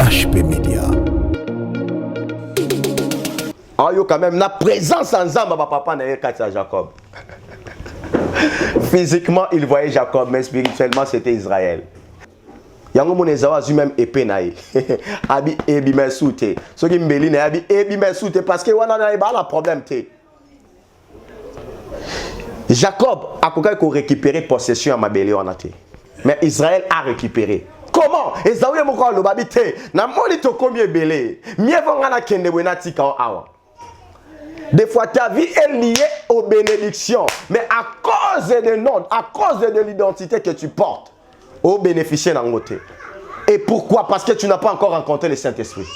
HP Media. Ah, yo quand même, la présence ensemble, papa n'a pas Jacob. Physiquement, il voyait Jacob, mais spirituellement, c'était Israël. Yango monezawa zu même épée naï. Abi ebi mesute. Ce qui mbeli na abi ebi mesute parce que wana na ba la problème te. Jacob a ko récupérer possession à mabeli wana te. Mais Israël a récupéré. Comment? Ezaouye moko lo babi te. Na moni to combien belé. Mieux vont na kende wena tika awa. Des fois, ta vie est liée aux bénédictions. Mais à cause de nom, à cause de l'identité que tu portes, au bénéficier d'un côté. Et pourquoi? Parce que tu n'as pas encore rencontré le Saint-Esprit.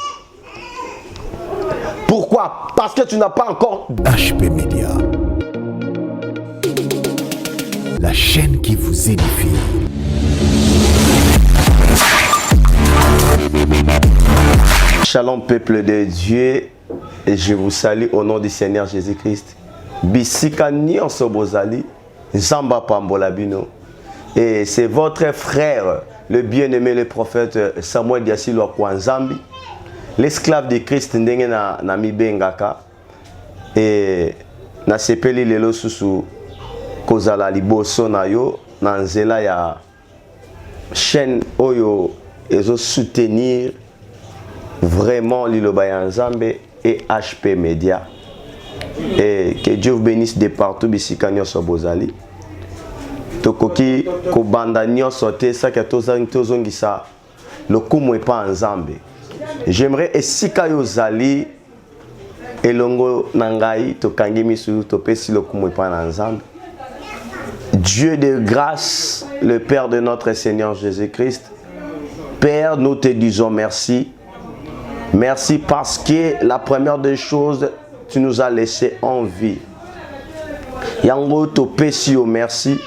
Pourquoi? Parce que tu n'as pas encore... HP Media. La chaîne qui vous édifie. Shalom peuple de Dieu. Et je vous salue au nom du Seigneur Jésus-Christ. Bisika nyonso bozali, Zamba Pambolabino. Et c'est votre frère, le bien-aimé, le prophète Samuel Diasilo Kwanzambi, l'esclave de Christ ndenge na mibengaka. Et na sepeli lelo susu kozala liboso na yo na nzela ya chaîne oyo ezo soutenir vraiment Liloba ya Nzambe et HP Media. Et que Dieu vous bénisse de partout bisika nyonso bozali. Tokoki kobanda nyonso te saka tozongisa lokumu epa Nzambe. J'aimerais esika yo zali elongo nangai tokangi misu topesi lokumu epa Nzambe. Dieu de grâce, le Père de notre Seigneur Jésus-Christ. Père, nous te disons merci. Merci parce que la première des choses, tu nous as laissé en vie. Yango to pesio merci.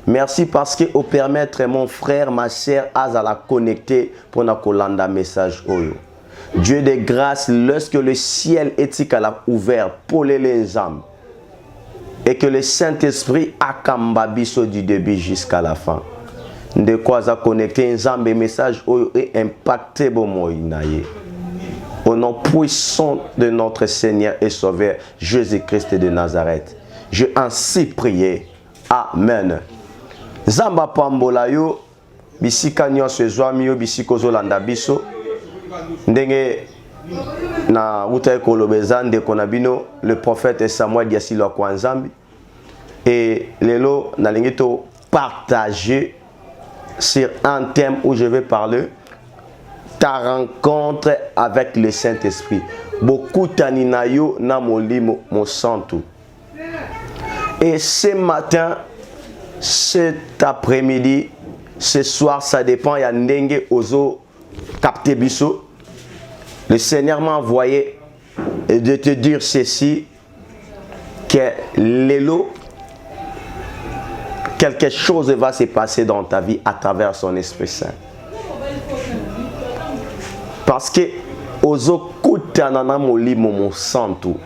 Merci parce que au permettre mon frère, ma sœur, à la connecter pour na kolanda message oyo. Dieu de grâce, lorsque le ciel éthique a ouvert pour les âmes et que le Saint-Esprit a kambabiso du début jusqu'à la fin. De quoi a connecté un message oyo et impacté bon moïnaye. Au nom puissant de notre Seigneur et Sauveur Jésus-Christ de Nazareth, je ainsi prié. Amen. Zamba pambola yo bisika nyonso ezwami yo bisiko zolanda biso ndenge na uta ekolobeza ndeko na bino le prophète Samuel Diasilo Kwanzambi et lelo nalingi to partager sur un thème où je vais parler ta rencontre avec le Saint-Esprit. Beaucoup taninayo na molimo mo santo. Et ce matin, cet après-midi, ce soir, ça dépend, il y a ndenge ozo capté biso. Le Seigneur m'a envoyé de te dire ceci, que l'élo, quelque chose va se passer dans ta vie à travers son Esprit Saint. Parce que ozo kutanana molimo mo santo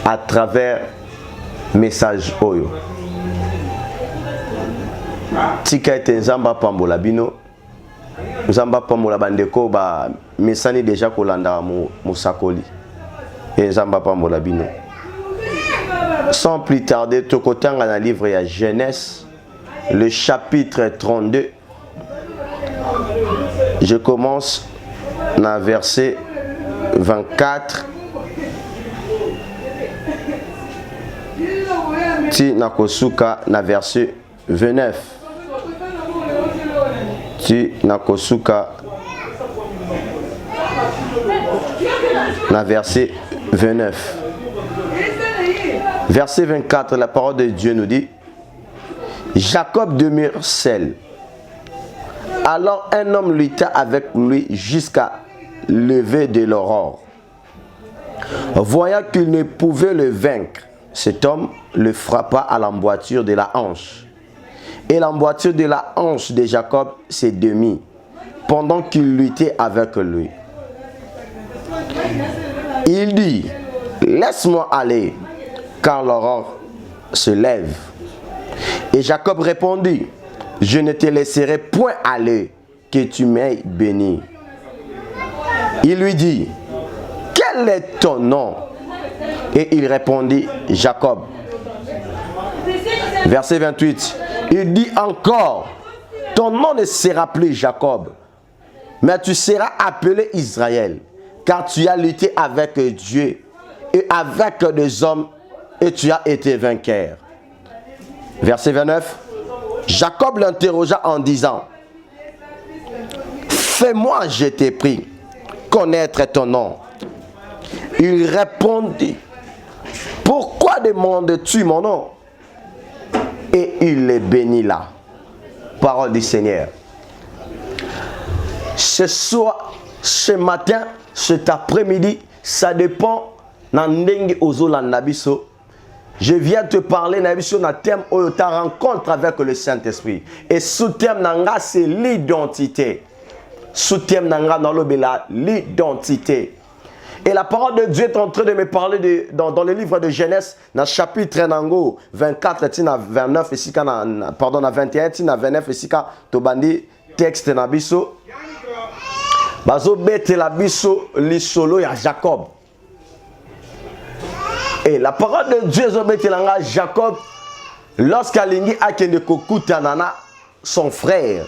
à travers message oyo. Tika ete Nzamba pambola bino. Nzamba pambola bandeko ba mesani déjà kolanda mo sakoli. Et Nzamba pambola bino. Sans plus tarder, tokotanga na livre ya Genèse, le chapitre 32. Je commence na verset 24 ti nakosuka na verset 29 ti nakosuka na verset 29. Verset 24, la parole de Dieu nous dit: Jacob demeure seul. Alors un homme lutta avec lui jusqu'à lever de l'aurore. Voyant qu'il ne pouvait le vaincre, cet homme le frappa à l'emboîture de la hanche. Et l'emboîture de la hanche de Jacob s'est demi pendant qu'il luttait avec lui. Il dit: Laisse-moi aller, car l'aurore se lève. Et Jacob répondit: Je ne te laisserai point aller, que tu m'aies béni. Il lui dit, quel est ton nom? Et il répondit, Jacob. Verset 28. Il dit encore, ton nom ne sera plus Jacob, mais tu seras appelé Israël, car tu as lutté avec Dieu et avec des hommes et tu as été vainqueur. Verset 29. Jacob l'interrogea en disant, fais-moi, je t'ai pris, connaître ton nom. Il répondit, pourquoi demandes-tu mon nom? Et il les bénit là. Parole du Seigneur. Ce soir, ce matin, cet après-midi, ça dépend. Je viens te parler sur un thème où ta rencontre avec le Saint-Esprit. Et sous thème c'est l'identité. Sous thème l'identité. Et la parole de Dieu est en train de me parler dans le livre de Genèse, dans le chapitre 24, 29, pardon, 21, 29, ici, tobandi texte na biso. Bazo bete la biso li solo ya Jacob. Et la parole de Dieu est Jacob, lorsqu'Alingi a kende kokuta nana son frère,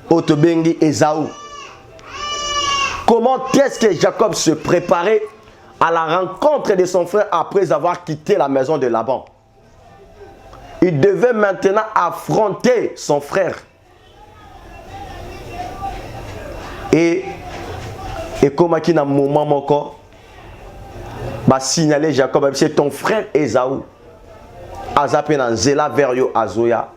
Otobengi Esaü. Comment est-ce que Jacob se préparait à la rencontre de son frère après avoir quitté la maison de Laban? Il devait maintenant affronter son frère. Et comme il y a un moment encore, signaler Jacob, c'est ton frère Esaü. Azapena Zela Verio Azoya.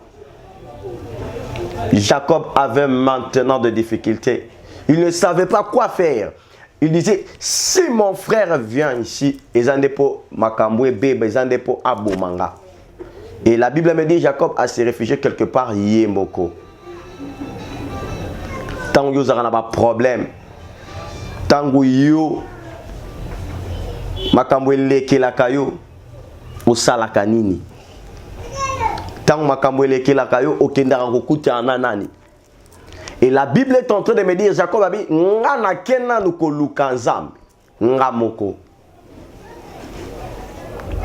Jacob avait maintenant des difficultés. Il ne savait pas quoi faire. Il disait, si mon frère vient ici, ils ont des pots Makamboué bébé, ils ont des pots Aboumanga. Et la Bible me dit, Jacob a se réfugié quelque part Yemoko. Tant que vous avez un problème, tant que vous Makamboué leke la kayo, ou salaka nini. Tant que Makamboué leke la kayo, au kendarango koute ananani. Et la Bible est en train de me dire, Jacob a dit, Ngana kena nuko lukanzam, ngamoko.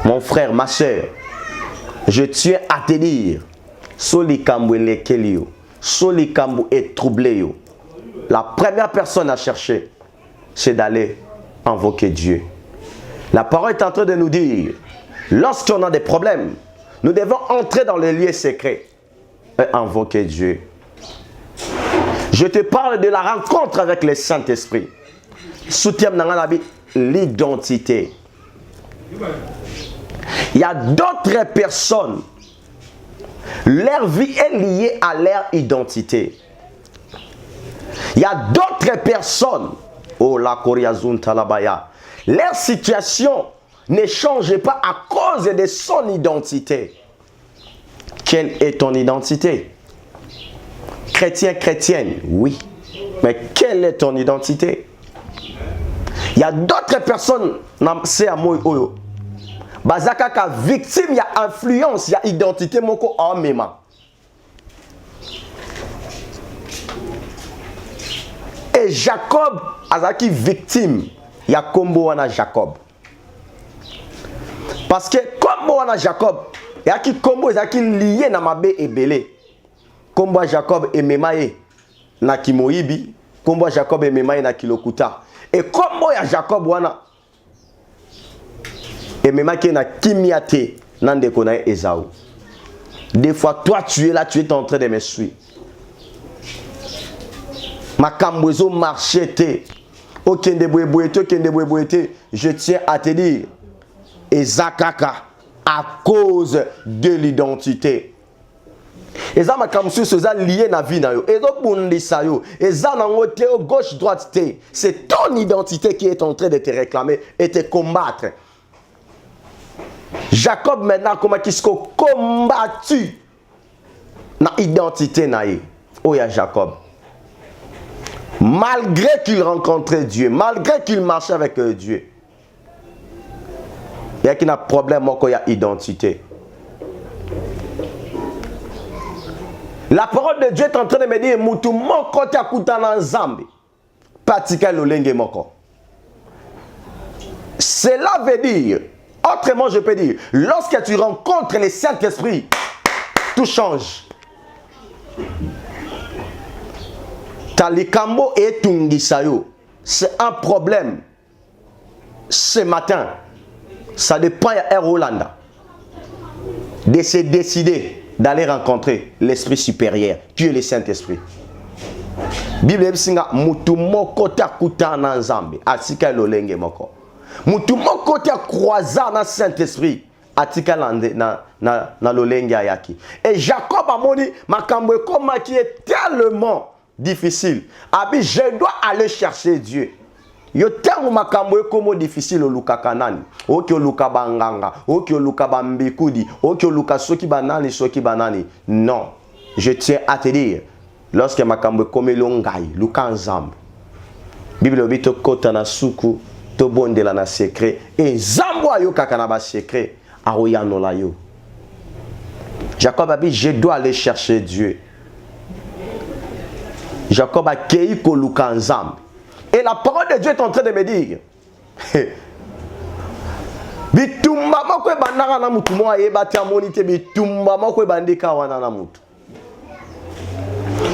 Mon frère, ma soeur, je tiens à te dire, soli kambu lekelio, soli kambu est troublé. La première personne à chercher, c'est d'aller invoquer Dieu. La parole est en train de nous dire, lorsqu'on a des problèmes, nous devons entrer dans les lieux secrets et invoquer Dieu. Je te parle de la rencontre avec le Saint-Esprit. Soutien l'identité. Il y a d'autres personnes, leur vie est liée à leur identité. Il y a d'autres personnes, oh la Koryazun Talabaya, leur situation ne change pas à cause de son identité. Quelle est ton identité? Chrétien, chrétienne, oui. Mais quelle est ton identité? Il y a d'autres personnes, c'est à moi, Bazaka victime, il y a influence, il y a identité, moko en même. Et Jacob, azaki victime, il y a combo wana Jacob. Parce que combo wana Jacob, il y a qui combo azaki lié na mabe et belé. Combo Jacob et Memaye na Kimoibi, combo Jacob et Memaye na Kilokuta. Et combo ya Jacob wana et Memaye na Kimiate nande konae Esaü. Des fois toi tu es là, tu es en train de me suivre. Ma kambwezo marchete. Okende bouete, je tiens à te dire Ezakaka à cause de l'identité. Eza makamsu soza lié na vie na yo. Ezo bundisa yo. Eza nango te gauche droite te. C'est ton identité qui est en train de te réclamer et te combattre. Jacob maintenant comment qu'il se combattu na identité na ye. Oya Jacob. Malgré qu'il rencontrait Dieu, malgré qu'il marchait avec Dieu, il y a un problème qu'il y a identité. La parole de Dieu est en train de me dire, Moutou mon côté à Koutana Zambi. patika lolenge moko. Cela veut dire, autrement je peux dire, lorsque tu rencontres le Saint-Esprit, tout change. Talikambo et Tungisayo, c'est un problème. Ce matin, ça dépend à Air Hollanda de se décider d'aller rencontrer l'Esprit supérieur, qui est le Saint-Esprit. Bible singa mutu moko takuta na nzambe atika lolenge moko. Mutu moko ta croisa na Saint-Esprit atika na lolenge ayaki. Et Jacob a moni makambo ekoma qui est tellement difficile. Abi je dois aller chercher Dieu. Yo tango makambo ekomo difficile oluka kanani. Oki oluka banganga, oki oluka bambikudi, oki oluka soki banani. Non, je tiens à te dire, lorsque makambo ekome longai, luka nzambe. Bible obito kota na suku, to bondela na secret, et nzambo ayo kaka na ba secret, aroyanola yo. Jacob a dit, je dois aller chercher Dieu. Jacob a kei ko luka nzambe. Et la parole de Dieu est en train de me dire, bitumba moko bandaka na mutu mo ayeba ti amonite bitumba moko bandika wana na mutu.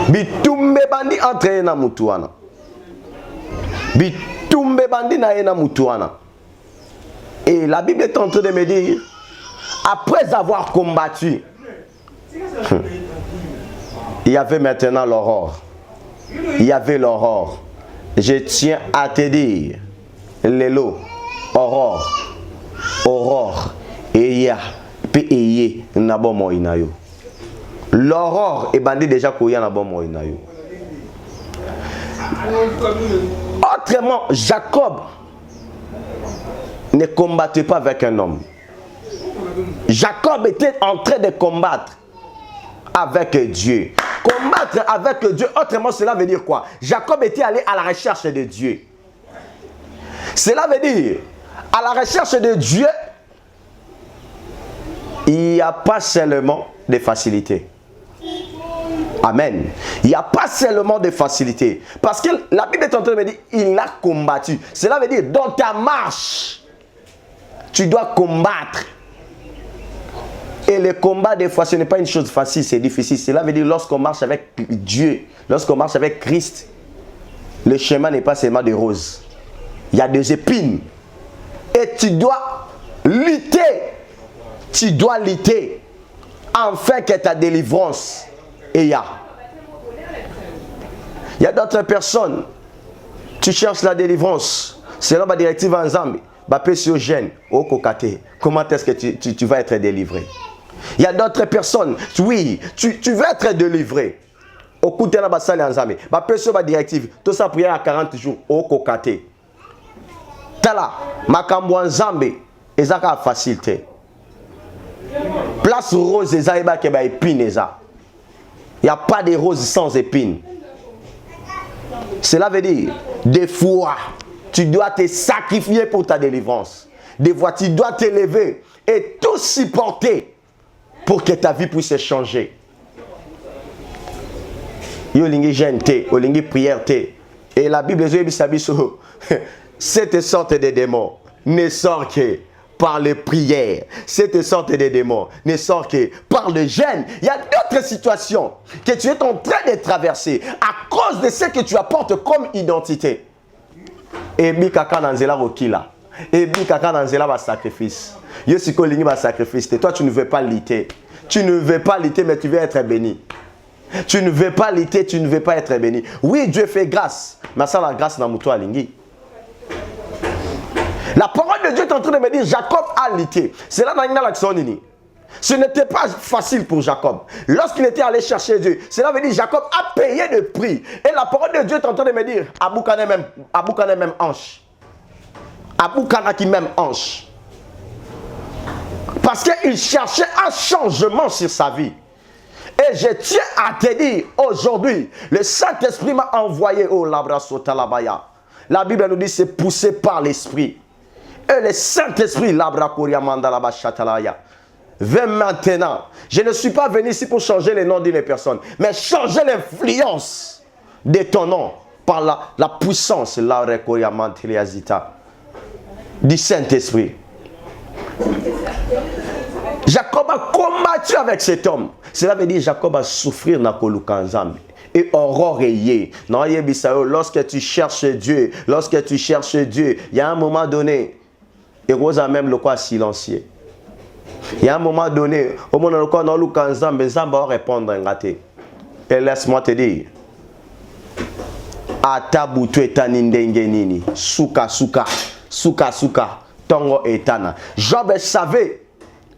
Bitumbe bandi entre na mutu wana. Bitumbe bandi na na mutu wana. Et la Bible est en train de me dire, après avoir combattu, il y avait maintenant l'aurore. Il y avait l'aurore. Je tiens à te dire, Lelo, aurore, aurore, eya, pe eye, nabo mo inayo. L'aurore est bandit déjà koya nabo mo inayo. Autrement, Jacob ne combattait pas avec un homme. Jacob était en train de combattre avec Dieu. Combattre avec Dieu, autrement cela veut dire quoi? Jacob était allé à la recherche de Dieu. Cela veut dire, à la recherche de Dieu, il n'y a pas seulement de facilité. Amen. Il n'y a pas seulement de facilité. Parce que la Bible est en train de me dire, il a combattu. Cela veut dire, dans ta marche, tu dois combattre. Et le combat, des fois, ce n'est pas une chose facile, c'est difficile. Cela veut dire, lorsqu'on marche avec Dieu, lorsqu'on marche avec Christ, le chemin n'est pas seulement de roses. Il y a des épines. Et tu dois lutter. Tu dois lutter. Afin que ta délivrance est là. Il y a d'autres personnes. Tu cherches la délivrance. Selon ma directive en Zambie, comment est-ce que tu vas être délivré? Il y a d'autres personnes, oui, tu veux être délivré. Au coup de la salle en Zambie, ma directive, tout ça prière à 40 jours, au kokate. Tala, ma kambo en Zambie, et ça a facilité. Place rose, et ça est épine. Il n'y a pas de roses sans épines. Cela veut dire, des fois, tu dois te sacrifier pour ta délivrance. Des fois, tu dois t'élever et tout supporter pour que ta vie puisse changer. Yolingi gente, yolingi prière te. Et la Bible dit cette sorte de démons ne sort que par les prières. Cette sorte de démons ne sort que par le jeûne. Il y a d'autres situations que tu es en train de traverser à cause de ce que tu apportes comme identité. Et bikaka nanzela rokila. Et bikaka nanzela ba sacrifice. Yo siko lingi ba sacrifice. Toi tu ne veux pas lutter. Tu ne veux pas lutter mais tu veux être béni. Tu ne veux pas lutter, tu ne veux pas être béni. Oui, Dieu fait grâce. Mais ça la grâce na muto alingi. La parole de Dieu est en train de me dire Jacob a lutté. C'est là dans l'action nini. Ce n'était pas facile pour Jacob. Lorsqu'il était allé chercher Dieu, cela veut dire Jacob a payé le prix. Et la parole de Dieu est en train de me dire Aboukane même hanche. Aboukana qui même hanche. Parce qu'il cherchait un changement sur sa vie. Et je tiens à te dire aujourd'hui, le Saint-Esprit m'a envoyé au Labrasotalabaya. La Bible nous dit c'est poussé par l'Esprit. Et le Saint-Esprit, Labrakoriamandalabashatalaya. Viens maintenant. Je ne suis pas venu ici pour changer les noms d'une personne, mais changer l'influence de ton nom par la puissance du Saint-Esprit. Jacob a combattu avec cet homme. Cela veut dire Jacob a souffert dans Kolukanzambi. Et aurore yé. Lorsque tu cherches Dieu, il y a un moment donné, et Rosa même le quoi silencieux. Il y a un moment donné, au moment où on a le Kanzambi, Zamba va répondre un gâté. Et laisse-moi te dire. Atabutu etanindenge suka tongo etana. Job savait,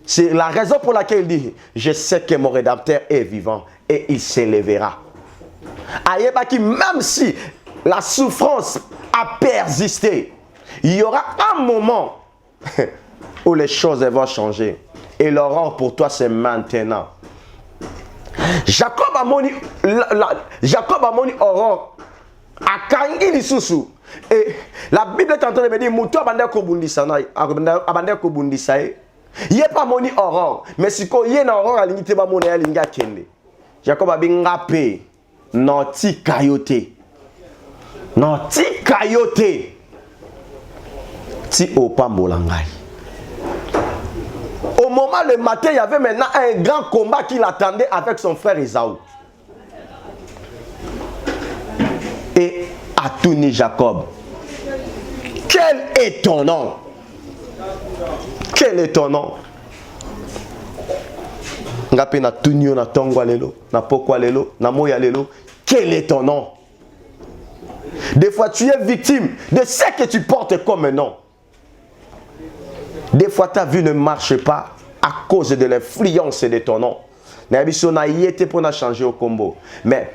c'est la raison pour laquelle il dit, je sais que mon rédempteur est vivant et il s'élèvera. Ayebaki, même si la souffrance a persisté, il y aura un moment où les choses vont changer. Et l'aurore pour toi c'est maintenant. Jacob a moni aurore. Akangi lisusu. Et la Bible est en train de me dire muto abanda ko bundisa ye pas moni aurore mais siko ye na aurore alingite ba mona ya linga kende. Jacob abinga pe noti kayote ti opambola ngai. Au moment le matin, il y avait maintenant un grand combat qui l'attendait avec son frère Esaü. Et Atouni Jacob, quel est ton nom? Quel est ton nom? Ngape na tunio na tongwa lelo, na pokwa lelo, na moya lelo. Quel est ton nom? Des fois tu es victime de ce que tu portes comme nom. Des fois ta vie ne marche pas à cause de l'influence de ton nom. Mais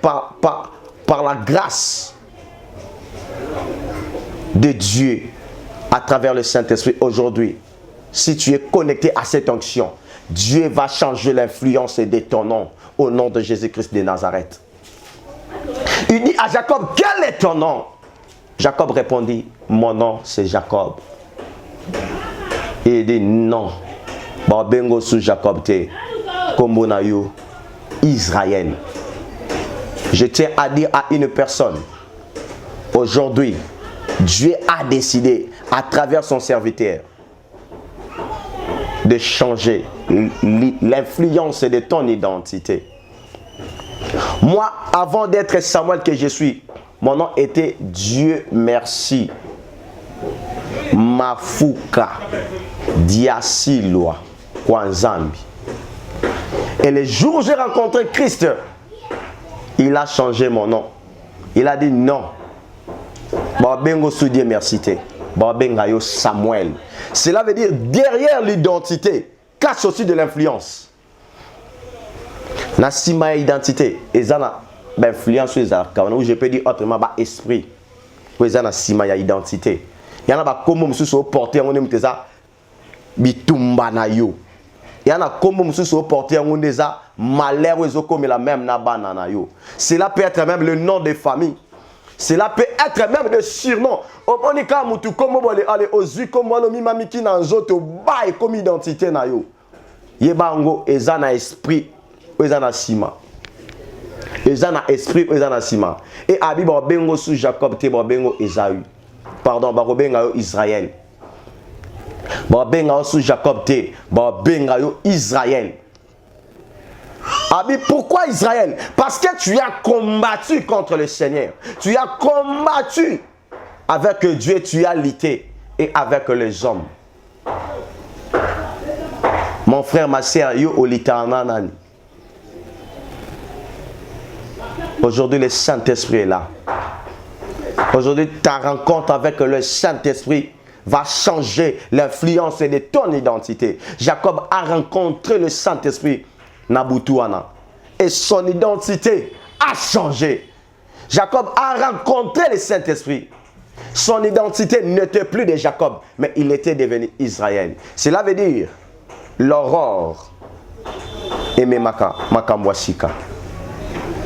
par la grâce de Dieu, à travers le Saint-Esprit, aujourd'hui, si tu es connecté à cette onction, Dieu va changer l'influence de ton nom au nom de Jésus-Christ de Nazareth. Il dit à Jacob, quel est ton nom? Jacob répondit, mon nom c'est Jacob. Et il dit non. Bengo sous Jacob te Kombonayo Israël. Je tiens à dire à une personne, aujourd'hui, Dieu a décidé à travers son serviteur de changer l'influence de ton identité. Moi, avant d'être Samuel que je suis, mon nom était Dieu merci. Mafuka Diasilwa Kwanzambi. Et le jour où j'ai rencontré Christ, il a changé mon nom. Il a dit non. Bengo sous Dieu merci. Bengayo Samuel. Cela veut dire derrière l'identité cache aussi de l'influence. Nasima identité. Et ça na influence où je peux dire autrement esprit. Où ça na sima ya identité. Il y en a comme mususu porté en on ça bitumba na yo. Il y en a comme mususu porté en on ça malheur ou comme la même na banana yo. Cela peut être même le nom de famille. Cela peut être même le surnom. Omonika mutu comme bolé aller ozu comme lo mimami ki na nzoto bail comme identité na yo. Yebango ezana esprit ezana sima. Ezana esprit ezana sima. Et abi bo bengo sous Jacob te bo bengo Esaü. Pardon, Barobenga Israël. Barobenga sous Jacob te, Barobenga Israël. Abi, pourquoi Israël? Parce que tu as combattu contre le Seigneur. Tu as combattu avec Dieu, tu as lutté et avec les hommes. Mon frère, ma soeur, yo olitananani. Aujourd'hui, le Saint-Esprit est là. Aujourd'hui, ta rencontre avec le Saint-Esprit va changer l'influence de ton identité. Jacob a rencontré le Saint-Esprit Nabutuana et son identité a changé. Jacob a rencontré le Saint-Esprit. Son identité n'était plus de Jacob, mais il était devenu Israël. Cela veut dire l'aurore et Makamwasika.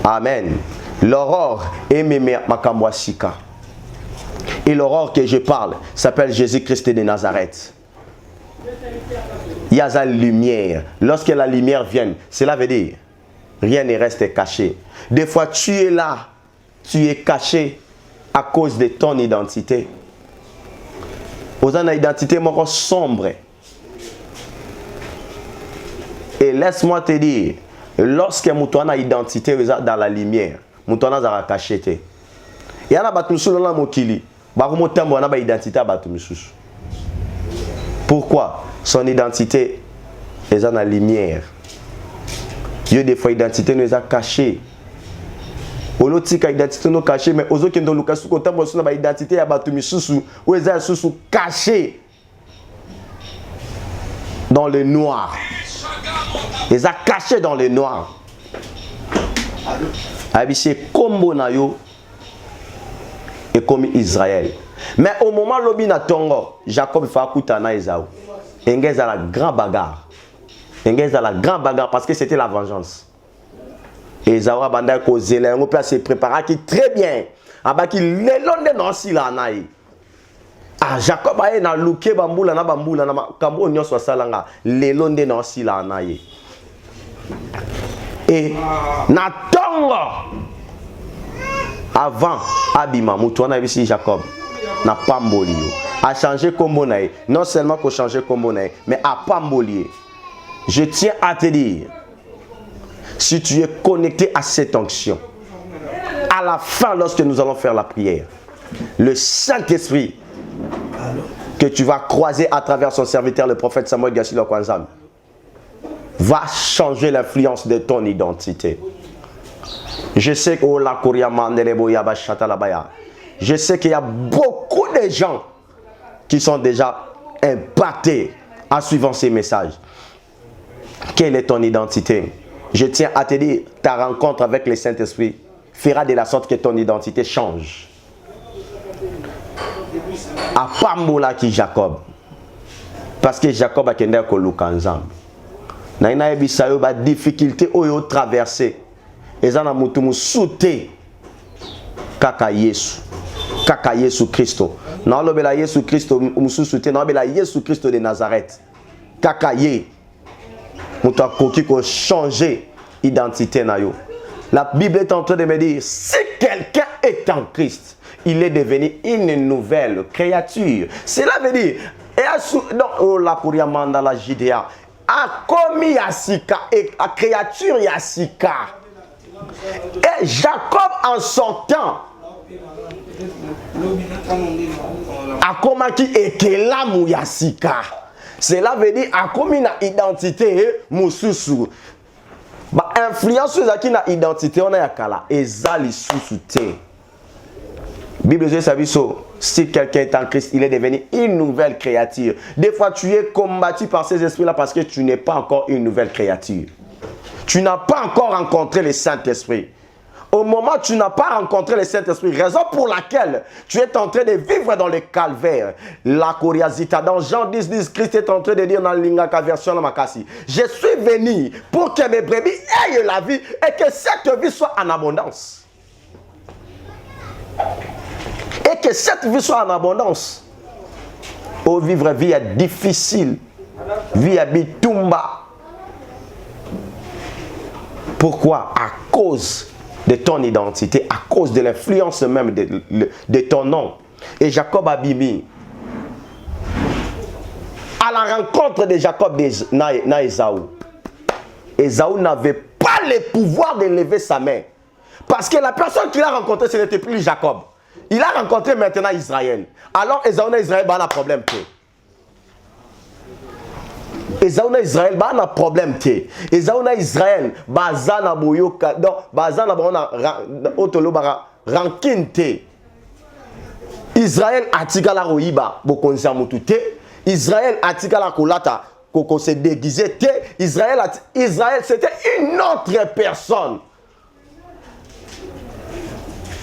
Amen. L'aurore et Makamwasika. Et l'aurore que je parle s'appelle Jésus-Christ de Nazareth. Il y a la lumière. Lorsque la lumière vient, cela veut dire rien ne reste caché. Des fois, tu es là, tu es caché. à cause de ton identité. Vous avez une identité sombre. Et laisse-moi te dire, lorsque tu as une identité dans la lumière, tu as caché. Il y a des gens qui ont une identité. Pourquoi? Son identité est dans la lumière. Il y a des fois l'identité nous a cachée. Au lieu de identité nous cachée, mais aux autres qui ont une identité cachée dans le noir. Ils ont caché dans le noir. C'est comme Nayo et comme Israël. Mais au moment où il y a Jacob fait un Esaü. Il y a la grande bagarre. Il y a la grande bagarre parce que c'était la vengeance. Et Esaü a bandé causé, il a se préparé très bien. Il a dans ah, Jacob a na luke bambula na kambo nyonso salanga lelonde na sila naye. Et na tongo avant abima mutu na bisi Jacob na pamboli a changé kombo naye, non seulement qu'on changer kombo naye, mais a pamboli. Je tiens à te dire, si tu es connecté à cette onction, à la fin lorsque nous allons faire la prière, le Saint-Esprit que tu vas croiser à travers son serviteur, le prophète Samuel Gassilo Kwanzam, va changer l'influence de ton identité. Je sais que je sais qu'il y a beaucoup de gens qui sont déjà impactés en suivant ces messages. Quelle est ton identité? Je tiens à te dire, ta rencontre avec le Saint-Esprit fera de la sorte que ton identité change. A pambola ki Jacob, parce que Jacob a kende ko lukanzam na ina ebisa yo ba difficulté oyo traverser ezana mutu musute kaka Yesu Kristo na lobela Yesu Kristo mususute na lobela Yesu Kristo de Nazareth kaka ye mutu akoki ko changer identité na yo. La Bible est en train de me dire, si quelqu'un est en Christ, il est devenu une nouvelle créature. Cela veut dire, donc la Kouriamanda la Judéa a commis Yassika et la créature Yassika. Et Jacob en son temps a commis Ekelamu Yassika. Cela veut dire a commis une identité Moussousou. Ba influence qui na identité on a yakala ezali sous-souté. Bible dit ça si quelqu'un est en Christ, il est devenu une nouvelle créature. Des fois tu es combattu par ces esprits là parce que tu n'es pas encore une nouvelle créature. Tu n'as pas encore rencontré le Saint-Esprit. Au moment où tu n'as pas rencontré le Saint-Esprit, raison pour laquelle tu es en train de vivre dans le calvaire. La coriazita, dans Jean 10, Christ est en train de dire dans l'Ingaka version la Makasi, je suis venu pour que mes brebis aient la vie et que cette vie soit en abondance. Et que cette vie soit en abondance. Oh, vivre vie est difficile. Vie est bitumba. Pourquoi? À cause de ton identité, à cause de l'influence même de ton nom. Et Jacob a bimi. À la rencontre de Jacob na Esaü. Esaü n'avait pas le pouvoir de lever sa main. Parce que la personne qu'il a rencontrée, ce n'était plus Jacob. Il a rencontré maintenant Israël. Alors Esaü na Israël, bah, un problème. Esaü na Israël ba na problème te. Esaü na Israël baza na boyoka donc baza na bona otolo bara rankine te. Israël atikala royiba bokonza mutu te. Israël atikala kolata koko se déguisé te. Israël c'était une autre personne.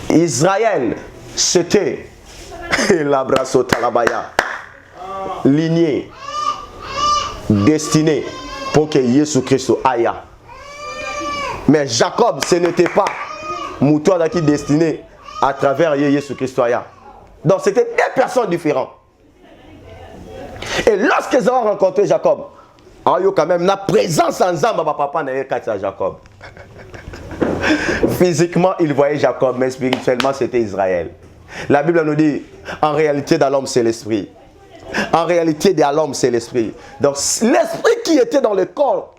Israël c'était la brasso talabaya lignée destiné pour que Jésus Christ aille. Mais Jacob, ce n'était pas Moutoua qui destiné à travers Jésus Christ aille. Donc c'était deux personnes différentes. Et lorsqu'ils ont rencontré Jacob, il y a quand même la présence en Zamba, papa n'a pas Jacob. Physiquement, il voyait Jacob, mais spirituellement, c'était Israël. La Bible nous dit, en réalité, dans l'homme, c'est l'esprit. En réalité, dans l'homme, c'est l'esprit. Donc, l'esprit qui était dans le corps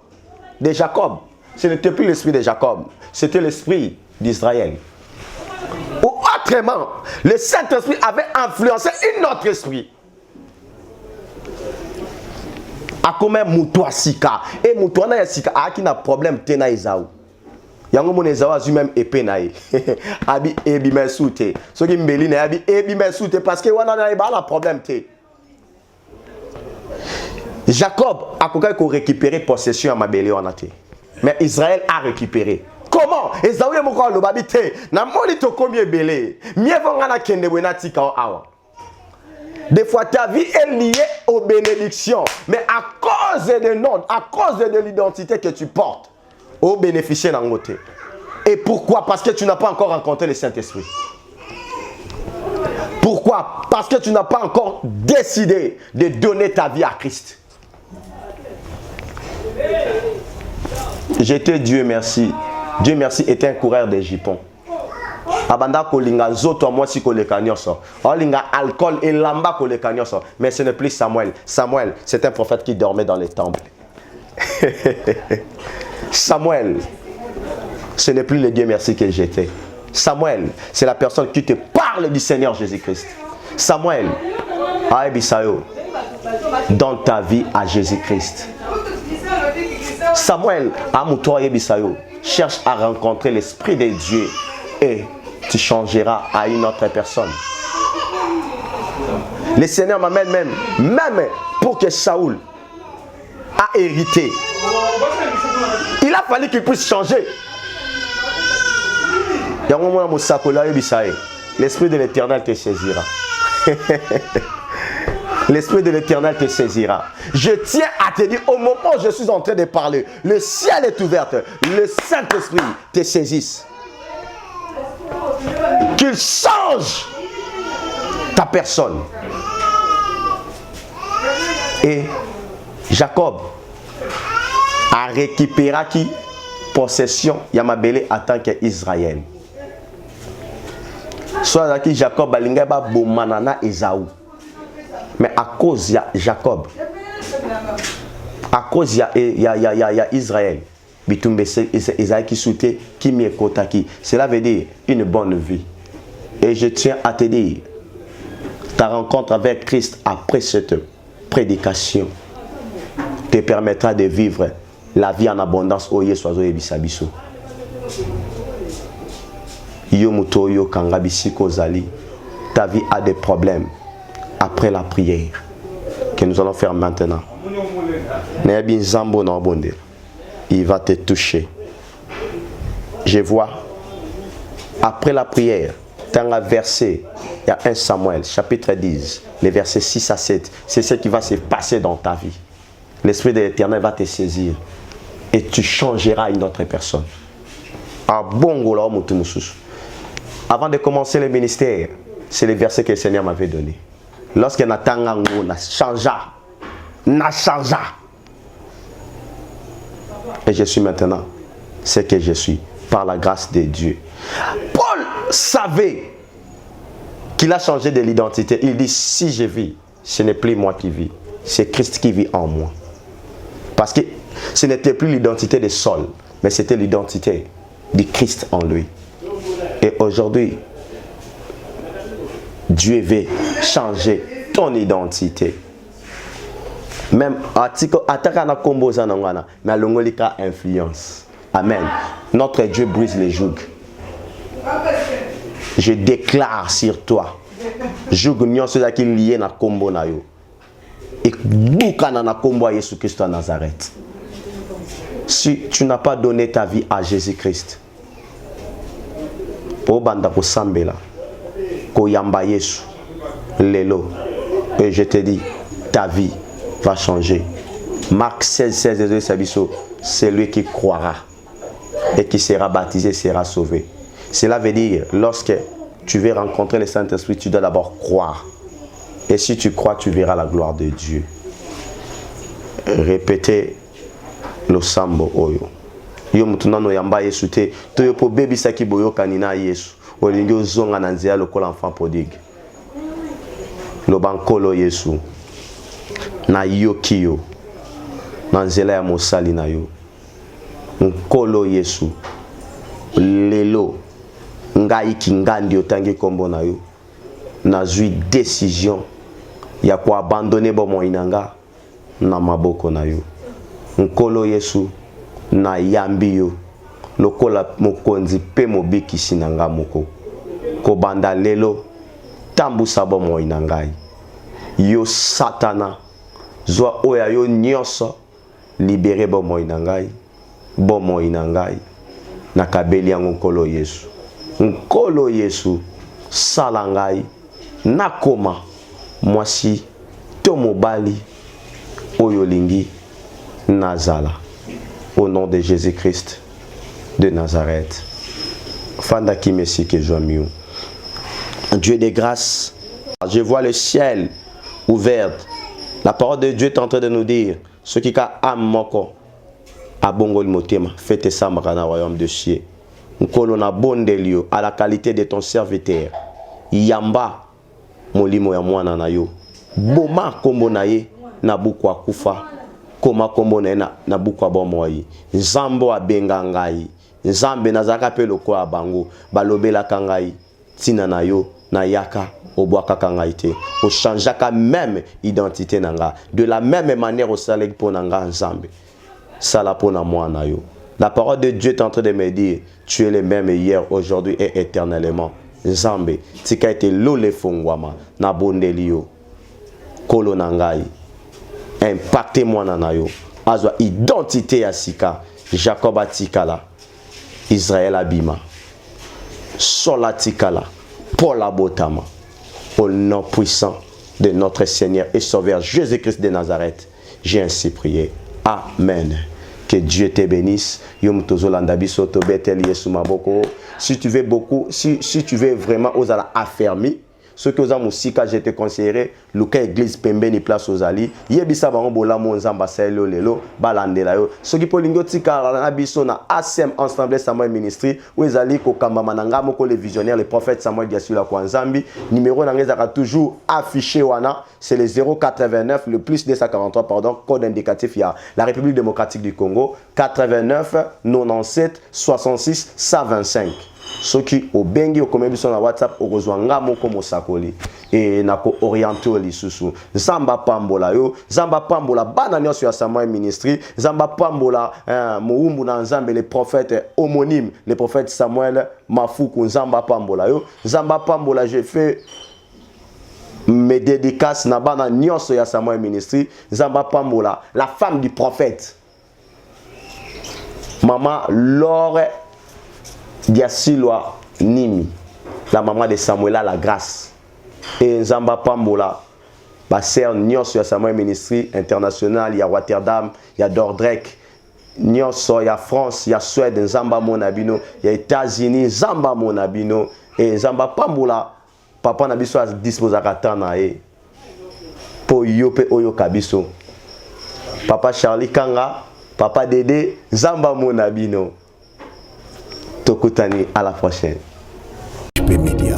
de Jacob, ce n'était plus l'esprit de Jacob, c'était l'esprit d'Israël. Ou autrement, le Saint-Esprit avait influencé un autre esprit. A comme Moutoua Sika. Et Moutoua na Sika a qui n'a problème tena Esaou. Yango mon Esaou a même épée naï. Abi ebi mesoute. Ce qui mbeli na abi ebi mesoute parce que wana na ba la problème té. Jacob a qu'on récupérer possession à Mabélé en athée. Mais Israël a récupéré. Comment? Esaou est mon corps le babité. Na moni to combien belé. Mieux vangana kende wena tika awa. Des fois ta vie est liée aux bénédictions. Mais à cause de nom, à cause de l'identité que tu portes, au bénéficier d'un côté. Et pourquoi? Parce que tu n'as pas encore rencontré le Saint-Esprit. Pourquoi? Parce que tu n'as pas encore décidé de donner ta vie à Christ. J'étais Dieu merci. Dieu merci était un coureur de jupons. Abanda kolinga zoto moi si koleka nyoso. Olinga alcool et lamba koleka nyoso. Mais ce n'est plus Samuel. Samuel, c'est un prophète qui dormait dans les temples. Samuel, ce n'est plus le Dieu merci que j'étais. Samuel, c'est la personne qui te parle du Seigneur Jésus-Christ. Samuel, aebisayo, donne ta vie à Jésus-Christ. Samuel, amuto aebisayo, cherche à rencontrer l'Esprit de Dieu et tu changeras à une autre personne. Le Seigneur m'amène même pour que Saoul a hérité. Il a fallu qu'il puisse changer. L'Esprit de l'Éternel te saisira. L'Esprit de l'Éternel te saisira. Je tiens à te dire, au moment où je suis en train de parler, le ciel est ouvert, le Saint-Esprit te saisisse. Qu'il change ta personne. Et Jacob a récupéré qui possession Yamabélé en tant qu'Israël. Soit que Jacob a l'ingaba bomanana Esaou. Mais à cause de Jacob, à cause de Israël, Isaïe qui souhaitait qui m'y kotaki. Cela veut dire une bonne vie. Et je tiens à te dire, ta rencontre avec Christ après cette prédication te permettra de vivre la vie en abondance au Yesoazo et Bisabiso. Yomuto yo kangabisi kozali. Ta vie a des problèmes après la prière que nous allons faire maintenant. Il va te toucher. Je vois, après la prière, dans un verset, il y a 1 Samuel, chapitre 10, les versets 6 à 7. C'est ce qui va se passer dans ta vie. L'Esprit de l'Éternel va te saisir et tu changeras une autre personne. Avant de commencer le ministère, c'est le verset que le Seigneur m'avait donné. Lorsque Nathan n'a changé. Et je suis maintenant ce que je suis, par la grâce de Dieu. Paul savait qu'il a changé de l'identité. Il dit, si je vis, ce n'est plus moi qui vis, c'est Christ qui vit en moi. Parce que ce n'était plus l'identité de Saul, mais c'était l'identité de Christ en lui. Et aujourd'hui, Dieu veut changer ton identité. Même atakana komboza nangana mais longolika influence. Amen. Notre Dieu brise les jougs. Je déclare sur toi joug nyonso qui lié na kombo na yo. Et bukana na kombo Jésus Christ à Nazareth. Si tu n'as pas donné ta vie à Jésus-Christ, po banda ko sambela ko yamba Yesu lelo, et je te dis ta vie va changer. Marc 16, c'est lui qui croira et qui sera baptisé, sera sauvé. Cela veut dire, lorsque tu veux rencontrer le Saint-Esprit, tu dois d'abord croire. Et si tu crois, tu verras la gloire de Dieu. Répétez le sambo oyo. Yo mutuna no yamba Yesu te, to yo po baby saki boyo kanina Yesu. olingi ozonga na nzela lokola enfant prodigue. Loba nkolo Yesu na yoki yo na nzela ya mosali na yo. Nkolo Yesu lelo ngai kingandi otangi kombo na yo nazwi décision ya ko abandonner bomoi nanga na maboko na yo. Nkolo Yesu na yambi yo lokola mokonzi pe mobikisi nanga moko ko banda lelo tambusa bomoi na ngai. Yo satana zwa oya yo nyonso libere bomoi na ngai, bomoi na ngai na kabeli yango nkolo Yesu. Nkolo Yesu sala ngai nakoma mwasi to mobali oyo lingi nazala, au nom de Jésus-Christ de Nazareth. Fanda ki mesi ke joamiu. Dieu de grâce, je vois le ciel ouvert. La parole de Dieu est en train de nous dire, ce qui ka âme moko abongol motema, faites ça makana royaume de cieux. Nkolo na bondelio à la qualité de ton serviteur. Yamba molimo ya mwana na yo. Boma kombo na ye na buku akufa. Koma kombo na buku abomoi. Nzambo abenga ngai. Nzambe nazaka pe lokola bango balobela kangai tina na yo na yaka obwaka kangai te. O changeaka même identité nanga. De la même manière au salé pour nanga nzambe. Sala pour na mwana yo. La parole de Dieu est en train de me dire, tu es le même hier, aujourd'hui et éternellement. Nzambe, tika ete lole fongwama na bondelio. Kolo nangai. Impacte mwana na yo. Azwa identité ya sika. Jacob atikala. Israël abima. Sola tikala. Paul abotama. Au nom puissant de notre Seigneur et Sauveur Jésus-Christ de Nazareth, j'ai ainsi prié. Amen. Que Dieu te bénisse. Si tu veux beaucoup, si tu veux vraiment aux affermis, ce que vous avez aussi j'ai te conseillé, Luka église pembeni place aux ali, yebisa bango bola mo nzamba selo lelo balandela yo. Ce qui polingo tika na biso na ACM Ensemble Samuel Ministry, où ezali ko kambama nanga moko les visionnaires, les prophètes Samuel Diasula kwa Nzambi, numéro na ngeza toujours affiché wana, c'est le 089 le plus 243 pardon, code indicatif ya la République démocratique du Congo 89 97 66 125. Ce qui au bengi au comme sur WhatsApp au rejoindra moko mosakoli et nako orienté au lisusu zamba pambola yo zamba pambola bana nyonso ya Samuel Ministry zamba pambola moumbu na nzambe les prophètes homonymes les prophètes Samuel Mafuku zamba pambola yo zamba pambola j'ai fait mes dédicaces na bana nyonso ya Samuel Ministry zamba pambola la femme du prophète maman Laure Diasilwa Nimi, la maman de Samuela la grâce. Et Nzamba Pambola, ma sœur Nyonso, ya Samuel Ministry International, il y a Rotterdam, il y a Dordrecht, Nyonso, il y a France, il y a Suède, Nzamba Monabino, il y a États-Unis, Nzamba Monabino, et Nzamba Pambola, papa Nabiso a disposé à Katana, et pour Yope Oyo Kabiso, papa Charlie Kanga, papa Dédé, Nzamba Monabino. Tokutani, à la prochaine. Média.